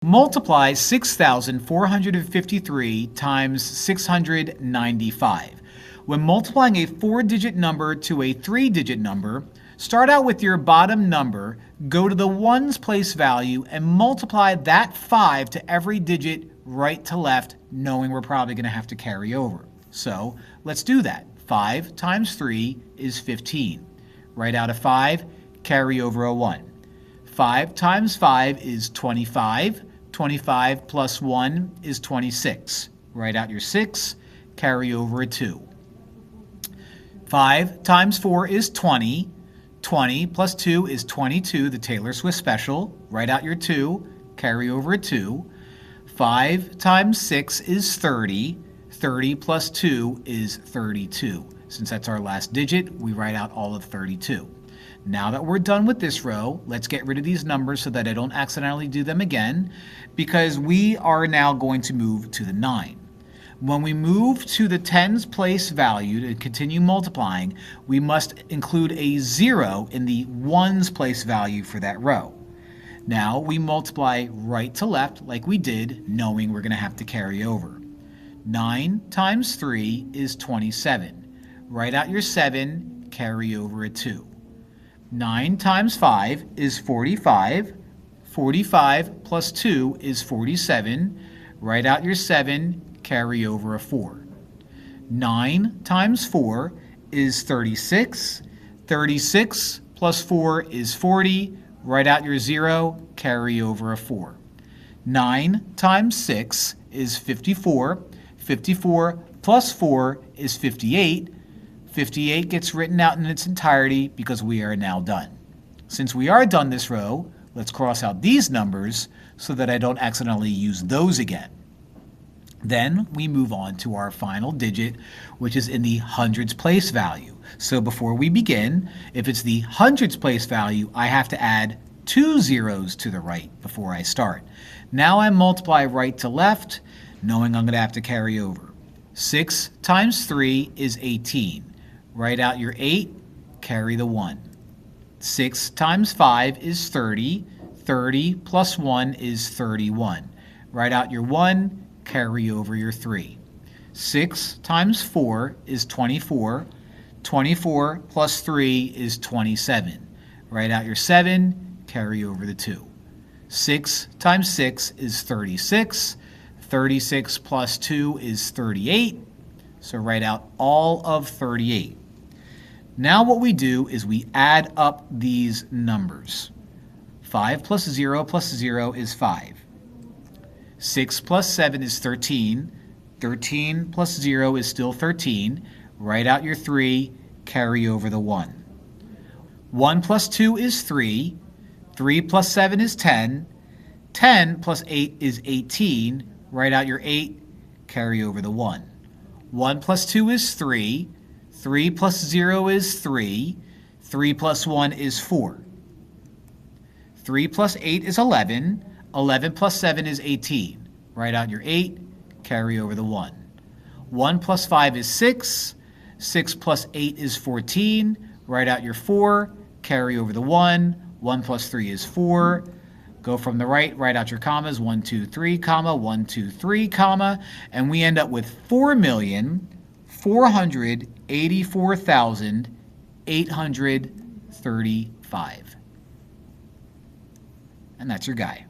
Multiply 6,453 times 695. When multiplying a 4-digit number to a 3-digit number, start out with your bottom number, go to the ones place value, and multiply that 5 to every digit right to left, knowing we're probably going to have to carry over. So let's do that. 5 times 3 is 15. Write out a 5, carry over a 1. 5 times 5 is 25. 25 plus 1 is 26. Write out your 6, carry over a 2. 5 times 4 is 20. 20 plus 2 is 22, the Taylor Swift special. Write out your 2, carry over a 2. 5 times 6 is 30. 30 plus 2 is 32. Since that's our last digit, we write out all of 32. Now that we're done with this row, let's get rid of these numbers so that I don't accidentally do them again, because we are now going to move to the 9. When we move to the tens place value to continue multiplying, we must include a 0 in the ones place value for that row. Now we multiply right to left like we did, knowing we're going to have to carry over. 9 times 3 is 27. Write out your 7, carry over a 2. 9 times 5 is 45. 45 plus 2 is 47. Write out your 7, carry over a 4. 9 times 4 is 36. 36 plus 4 is 40. Write out your 0, carry over a 4. 9 times 6 is 54. 54 plus 4 is 58. 58 gets written out in its entirety because we are now done. Since we are done this row, let's cross out these numbers so that I don't accidentally use those again. Then we move on to our final digit, which is in the hundreds place value. So before we begin, if it's the hundreds place value, I have to add 2 zeros to the right before I start. Now I multiply right to left, knowing I'm going to have to carry over. 6 times 3 is 18. Write out your 8, carry the 1. 6 times 5 is 30. 30 plus 1 is 31. Write out your 1, carry over your 3. 6 times 4 is 24. 24 plus 3 is 27. Write out your 7, carry over the 2. 6 times 6 is 36. 36 plus 2 is 38. So write out all of 38. Now what we do is we add up these numbers. 5 plus 0 plus 0 is 5. 6 plus 7 is 13. 13 plus 0 is still 13. Write out your 3, carry over the 1. 1 plus 2 is 3. 3 plus 7 is 10. 10 plus 8 is 18. Write out your 8, carry over the 1. 1 plus 2 is 3. 3 plus 0 is 3. 3 plus 1 is 4. 3 plus 8 is 11. 11 plus 7 is 18. Write out your 8, carry over the 1. 1 plus 5 is 6. 6 plus 8 is 14. Write out your 4, carry over the 1. 1 plus 3 is 4. Go from the right, write out your commas, 1, 2, 3, comma, 1, 2, 3, comma, and we end up with 4,484,835. And that's your guy.